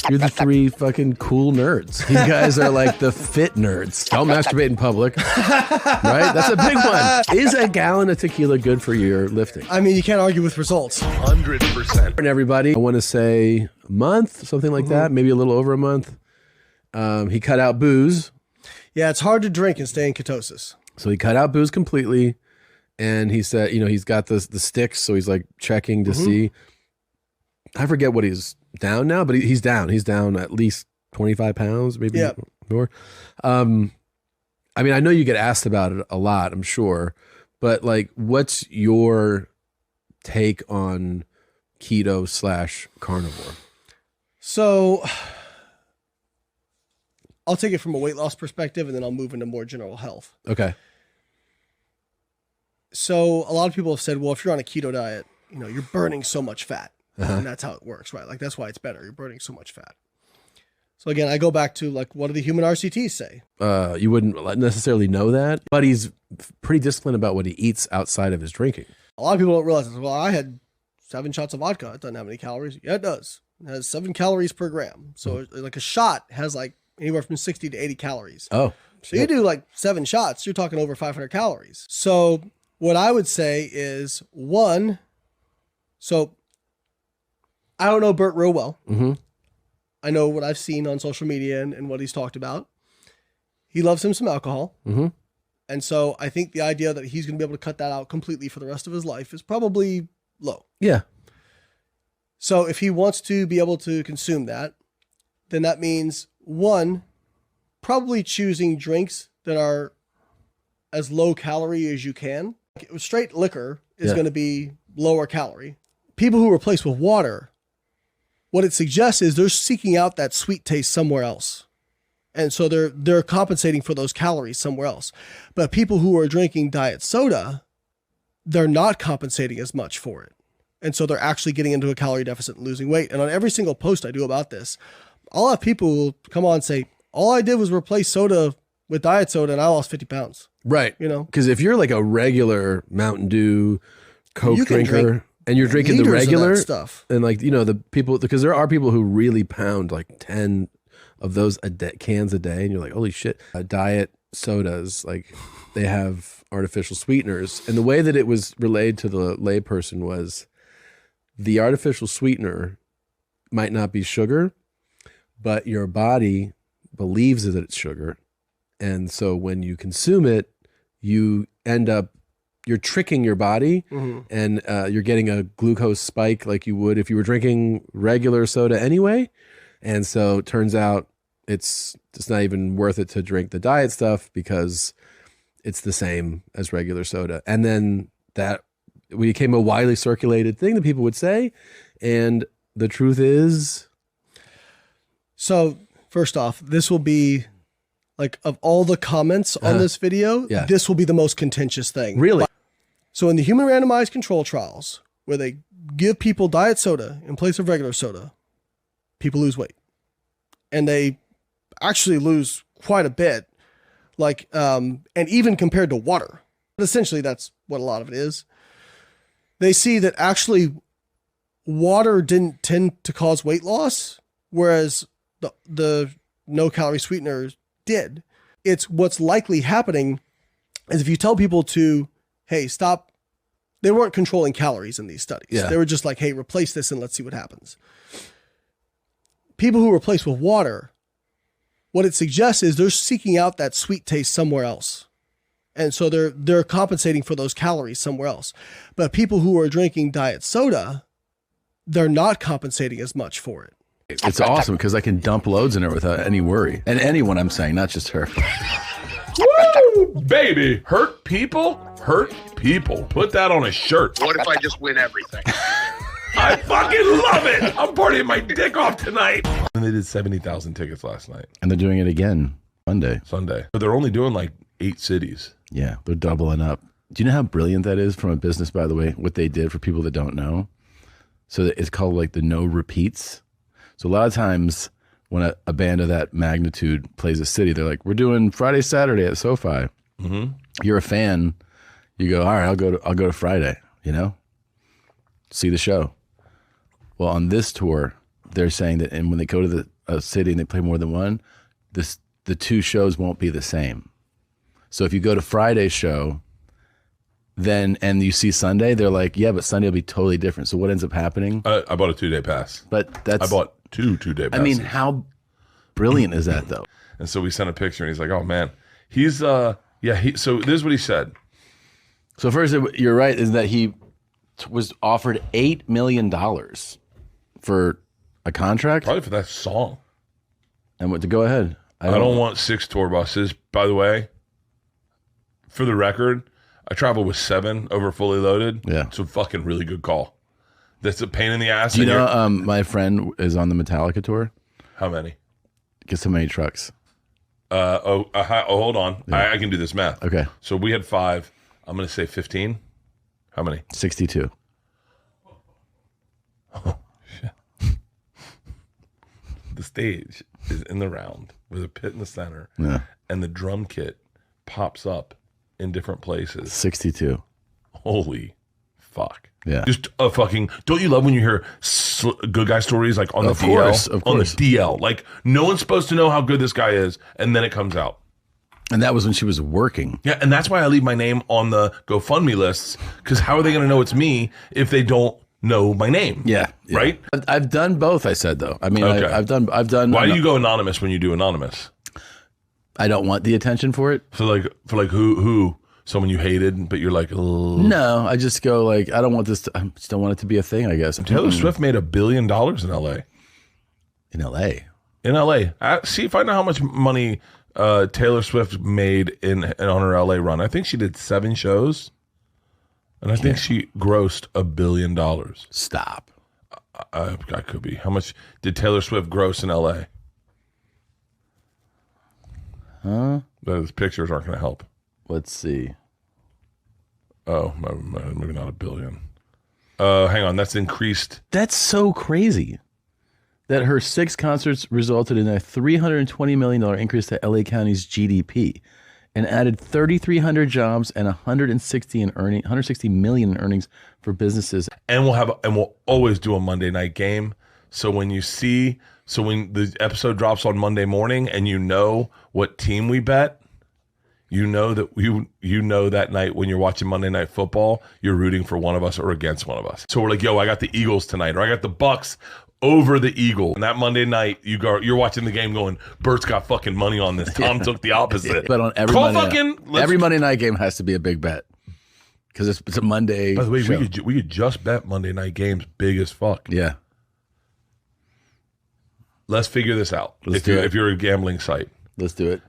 You're the three fucking cool nerds. You guys are like the fit nerds. Don't masturbate in public. Right? That's a big one. Is a gallon of tequila good for your lifting? I mean, you can't argue with results. 100%. And everybody, I want to say a month, something like that, maybe a little over a month. He cut out booze. Yeah, it's hard to drink and stay in ketosis. So he cut out booze completely. And he said, you know, he's got the sticks. So he's like checking to see. I forget what he's down now, but he's down. He's down at least 25 pounds, maybe more. I mean, I know you get asked about it a lot, I'm sure. But like, what's your take on keto / carnivore? So I'll take it from a weight loss perspective, and then I'll move into more general health. Okay. So a lot of people have said, well, if you're on a keto diet, you know, you're burning so much fat. And that's how it works, right? Like, that's why it's better. You're burning so much fat. So again, I go back to like, what do the human RCTs say? You wouldn't necessarily know that, but he's pretty disciplined about what he eats outside of his drinking. A lot of people don't realize this. Well, I had 7 shots of vodka. It doesn't have any calories. Yeah, it does. It has 7 calories per gram. So like a shot has like anywhere from 60 to 80 calories. Oh, so you do like 7 shots, you're talking over 500 calories. So what I would say is, one, so I don't know Bert real well. I know what I've seen on social media and what he's talked about. He loves him some alcohol. And so I think the idea that he's going to be able to cut that out completely for the rest of his life is probably low. Yeah. So if he wants to be able to consume that, then that means, one, probably choosing drinks that are as low calorie as you can. Straight liquor is going to be lower calorie. People who replace with water, what it suggests is they're seeking out that sweet taste somewhere else. And so they're compensating for those calories somewhere else. But people who are drinking diet soda, they're not compensating as much for it. And so they're actually getting into a calorie deficit and losing weight. And on every single post I do about this, I'll have people who come on and say, all I did was replace soda with diet soda and I lost 50 pounds. Right. You know, because if you're like a regular Mountain Dew, Coke drinker, and you're drinking the regular stuff, and like, you know, the people, because there are people who really pound like 10 of those cans a day, and you're like, holy shit. Diet sodas, like they have artificial sweeteners. And the way that it was relayed to the layperson was the artificial sweetener might not be sugar, but your body believes that it's sugar. And so when you consume it, you end up, you're tricking your body and you're getting a glucose spike like you would if you were drinking regular soda anyway. And so it turns out it's not even worth it to drink the diet stuff because it's the same as regular soda. And then that became a widely circulated thing that people would say. And the truth is? So first off, this will be like, of all the comments on this video, this will be the most contentious thing. Really? So in the human randomized control trials, where they give people diet soda in place of regular soda, people lose weight. And they actually lose quite a bit. Like, and even compared to water. But essentially, that's what a lot of it is. They see that actually water didn't tend to cause weight loss, whereas the no-calorie sweeteners did. It's what's likely happening is if you tell people to, hey, stop. They weren't controlling calories in these studies. Yeah. They were just like, hey, replace this and let's see what happens. People who replace with water, what it suggests is they're seeking out that sweet taste somewhere else. And so they're compensating for those calories somewhere else. But people who are drinking diet soda, they're not compensating as much for it. It's awesome because I can dump loads in her without any worry. And anyone, I'm saying, not just her. Woo, baby. Hurt people? Hurt people. Put that on a shirt. What if I just win everything? I fucking love it. I'm partying my dick off tonight. And they did 70,000 tickets last night. And they're doing it again Sunday. But they're only doing like 8 cities. Yeah, they're doubling up. Do you know how brilliant that is from a business, by the way, what they did for people that don't know? So it's called like the no repeats. So a lot of times when a band of that magnitude plays a city, they're like, we're doing Friday, Saturday at SoFi. You're a fan. You go, all right, I'll go to Friday, you know, see the show. Well, on this tour, they're saying that, and when they go to a city and they play more than one, the two shows won't be the same. So if you go to Friday's show, then and you see Sunday, they're like, yeah, but Sunday will be totally different. So what ends up happening? I bought a 2-day pass. But that's I bought two 2-day passes. I mean, how brilliant is that though? And so we sent a picture, and he's like, "Oh man, he's So this is what he said. So first, you're right, is that he was offered $8 million for a contract, Probably for that song. and what to go ahead. I don't want 6 tour buses. By the way, for the record, I travel with 7 over fully loaded. Yeah. It's a fucking really good call. That's a pain in the ass. Do you know my friend is on the Metallica tour? How many? Guess how many trucks? Hold on. Yeah. I can do this math. Okay. So we had 5. I'm going to say 15. How many? 62. Oh, shit. The stage is in the round with a pit in the center. Yeah. And the drum kit pops up in different places. 62. Holy fuck. Yeah. Just a fucking, don't you love when you hear good guy stories like on the DL? Course, of on the course. DL. Like no one's supposed to know how good this guy is, and then it comes out. And that was when she was working. Yeah, and that's why I leave my name on the GoFundMe lists, because how are they going to know it's me if they don't know my name? Yeah. Right? I've done both, I said, though. I mean, Okay. I've done. Why do you go anonymous when you do anonymous? I don't want the attention for it. For like who? Someone you hated, but you're like, ugh. No, I just go like, I don't want this. I just don't want it to be a thing, I guess. Taylor Swift made $1 billion in LA. In LA. In LA. Find out how much money Taylor Swift made on her LA run. I think she did 7 shows, and I think she grossed $1 billion. Stop. I could be. How much did Taylor Swift gross in LA? Huh? Those pictures aren't going to help. Let's see. Oh, maybe not $1 billion. Hang on, that's increased. That's so crazy that her 6 concerts resulted in a $320 million increase to LA County's GDP and added 3,300 jobs and 160 million in earnings for businesses. And we'll always do a Monday night game. So when the episode drops on Monday morning and you know what team we bet, you know that you know that night when you're watching Monday Night Football, you're rooting for one of us or against one of us. So we're like, yo, I got the Eagles tonight, or I got the Bucks over the Eagles. And that Monday night, you're watching the game going, Bert's got fucking money on this. Tom took the opposite. But on every Monday night game has to be a big bet because it's a Monday. By the way, show. we could just bet Monday night games big as fuck. Yeah. Let's figure this out. If you're a gambling site. Let's do it.